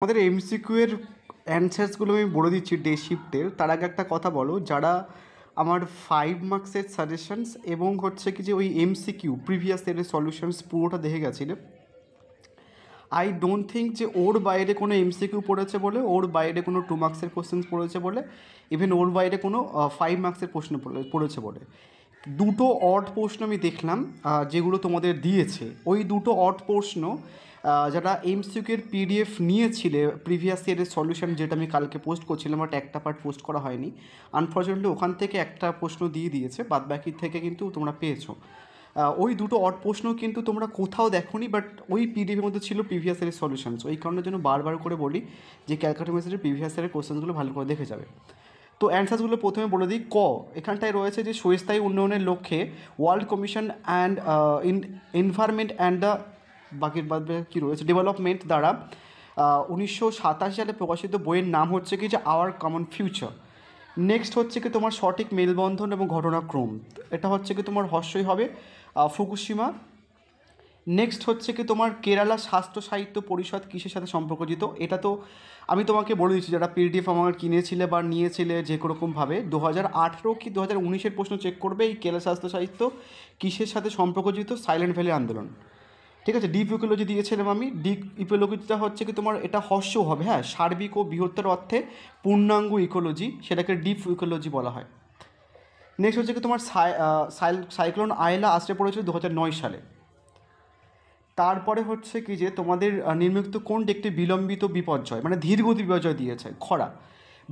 আমাদের এমসিকিউ এর অ্যান্সার্সগুলো আমি বলে দিচ্ছি ডে শিফটের। তার আগে একটা কথা বলো, যারা আমার 5 মার্কসের সাজেশনস এবং হচ্ছে কি যে ওই এমসিকিউ প্রিভিয়াস ইয়ারের সলিউশনস পুরোটা দেখে গেছিলে, আই ডোন্ট থিঙ্ক যে ওর বাইরে কোনো এমসিকিউ পড়েছে বলে, ওর বাইরে কোনো 2 মার্কসের কোশ্চেন্স পড়েছে বলে, ইভেন ওর বাইরে কোনো 5 মার্কসের প্রশ্ন পড়েছে বলে। দুটো অড প্রশ্ন আমি দেখলাম যেগুলো তোমাদের দিয়েছে, ওই দুটো অড প্রশ্ন যারা এমসিকিউর পিডিএফ নিয়েছিলে প্রিভিয়াস ইয়ারের সলিউশন, যেটা আমি কালকে পোস্ট করছিলাম, বাট একটা পার্ট পোস্ট করা হয়নি আনফর্চুনেটলি, ওখান থেকে একটা প্রশ্ন দিয়ে দিয়েছে, বাদ বাকি থেকে কিন্তু তোমরা পেয়েছো। ওই দুটো অড প্রশ্ন কিন্তু তোমরা কোথাও দেখোনি, বাট ওই পিডিএফের মধ্যে ছিল প্রিভিয়াস ইয়ারের সলিউশনস। ওই কারণের জন্য বারবার করে বলি যে ক্যালকাটা মেসেজের প্রিভিয়াস ইয়ারের কোশ্চেনগুলো ভালো করে দেখে যাবে। তো অ্যান্সারসগুলো প্রথমে বলে দিই। এখানটায় রয়েছে যে স্বস্থায়ী উন্নয়নের লক্ষ্যে world commission and environment and the বাকি কী রয়েছে ডেভেলপমেন্ট দ্বারা 1987 সালে প্রকাশিত বইয়ের নাম হচ্ছে কি যে আওয়ার কমন ফিউচার। নেক্সট হচ্ছে কি তোমার সঠিক মেলবন্ধন এবং ঘটনাক্রম, এটা হচ্ছে কি তোমার হর্ষই হবে ফুকুশিমা। নেক্সট হচ্ছে কি তোমার কেরালা স্বাস্থ্য সাহিত্য পরিষদ কিসের সাথে সম্পর্কিত, এটা তো আমি তোমাকে বলে দিচ্ছি, যারা পিডিএফ আমার কিনেছিলে বা নিয়েছিলে যে কোনোরকমভাবে 2018 কি 2019-এর প্রশ্ন চেক করবে, এই কেরালা স্বাস্থ্য সাহিত্য কিসের সাথে সম্পর্কিত, সাইলেন্ট ভ্যালি আন্দোলন। ঠিক আছে, ডিপ ইকোলজি দিয়েছিলাম আমি। ডিপ ইকোলজিটা হচ্ছে কি তোমার এটা হর্ষ হবে, হ্যাঁ, সার্বিক ও বৃহত্তর অর্থে পূর্ণাঙ্গ ইকোলজি, সেটাকে ডিপ ইকোলজি বলা হয়। নেক্সট হচ্ছে কি তোমার সাইক্লোন আয়লা আশ্রে পড়েছিল 2009 সালে। তারপরে হচ্ছে কি যে তোমাদের নিম্নলিখিত কোনটি একটি বিলম্বিত বিপর্যয়, মানে ধীরগতি বিপর্যয় দিয়েছে, খরা।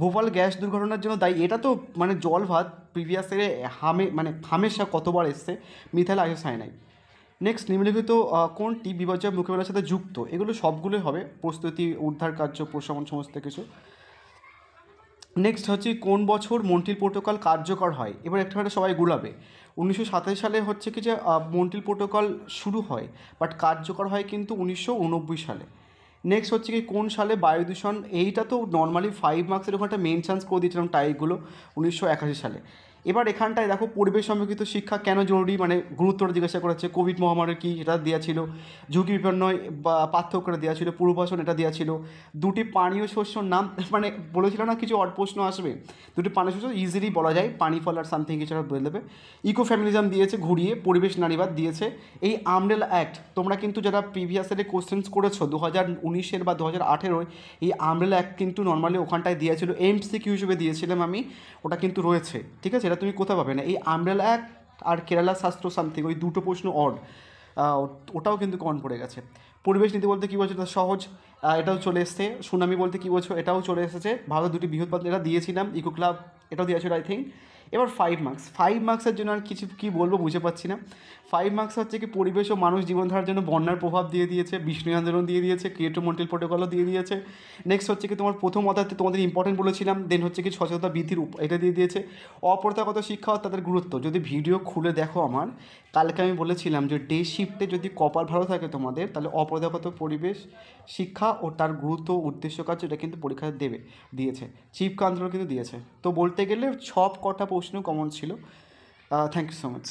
ভোপাল গ্যাস দুর্ঘটনার জন্য দায়ী, এটা তো মানে জল ভাত প্রিভিয়াস ইয়ারে হামেশা কতবার এসছে, মিথাইল আইসোসায়ানাইড। নেক্সট নিম্নলিখিত কোনটি বিপর্যয় মোকাবিলার সাথে যুক্ত, এগুলো সবগুলোই হবে, প্রস্তুতি, উদ্ধার কার্য, প্রশমন, সমস্ত কিছু। নেক্সট হচ্ছে কোন বছর মন্ট্রিল প্রোটোকল কার্যকর হয়, এবার একটা সবাই গুলাবে। 1927 সালে হচ্ছে কি যে মন্ট্রিল প্রোটোকল শুরু হয়, বাট কার্যকর হয় কিন্তু 1989 সালে। নেক্সট হচ্ছে কি কোন সালে বায়ু দূষণ, এইটা তো নর্মালি 5 মার্কসের ওখানটা মেন চান্স করে দিয়েছিলাম টাইপগুলো, 1981 সালে। এবার এখানটায় দেখো পরিবেশ সম্পর্কিত শিক্ষা কেন জরুরি, মানে গুরুত্বটা জিজ্ঞাসা করেছে, কোভিড মহামারীর কী এটা দেওয়া ছিল, ঝুঁকি বিপন্ন বা পার্থক্যটা দেওয়া ছিল, পূর্বাসন এটা দেওয়া ছিল, দুটি পানীয় শস্যর নাম, মানে বলেছিল না কিছু অড প্রশ্ন আসবে, দুটি পানীয় শস্য ইজিলি বলা যায়, পানি ফল আর সামথিং কিছু বলে দেবে। ইকো ফ্যামিলিজম দিয়েছে ঘুরিয়ে, পরিবেশ নারীবাদ দিয়েছে। এই আমব্রেলা অ্যাক্ট তোমরা কিন্তু যারা প্রিভিয়াস ইয়ারে কোশ্চেন্স করেছো 2019-এর বা 2018-এর, এই আমব্রেলা অ্যাক্ট কিন্তু নর্মালি ওখানটায় দিয়েছিল, এমসিকিউ হিসেবে দিয়েছিলাম আমি, ওটা কিন্তু রয়েছে। ঠিক আছে, এটা তুমি কোথাও পাবে না। এই আমব্রেলা অ্যাক্ট আর কেরালা শাস্ত্র সামথিং, ওই দুটো প্রশ্ন অড, ওটাও কিন্তু কমন পড়ে গেছে। পরিবেশ নীতি বলতে কী বলছো, তা সহজ, এটাও চলে এসছে। সুনামি বলতে কী বলছো, এটাও চলে এসেছে। ভারতের দুটি বৃহৎ পাত্র, এটা দিয়েছিলাম, ইকো ক্লাব এটাও দিয়েছিল আই থিঙ্ক। এবার 5 মার্কসের জন্য আর কিছু কী বলবো বুঝে পাচ্ছি না। 5 মার্কস হচ্ছে কি পরিবেশ ও মানুষ জীবনধারার জন্য বন্যার প্রভাব দিয়ে দিয়েছে, বিষ্ণু আন্দোলন দিয়ে দিয়েছে, কিয়োটো মন্ট্রিল প্রোটোকলও দিয়ে দিয়েছে। নেক্সট হচ্ছে কি তোমার প্রথম অধ্যায়তে তোমাদের ইম্পর্টেন্ট বলেছিলাম, দেন হচ্ছে কি সচেতনতা বৃদ্ধির এটা দিয়ে দিয়েছে। অপ্রথাগত শিক্ষা ও তাদের গুরুত্ব, যদি ভিডিও খুলে দেখো আমার, কালকে আমি বলেছিলাম যে ডে শিফটে যদি কপাল ভালো থাকে তোমাদের, তাহলে অপ্রথাগত পরিবেশ শিক্ষা ও তার গুরুত্ব উদ্দেশ্য কাজ, এটা কিন্তু পরীক্ষা দিয়েছে, চিফ কান্দ্র কিন্তু দিয়েছে। তো বলতে গেলে সব কটা প্রশ্ন কমন ছিল। Thank you so much.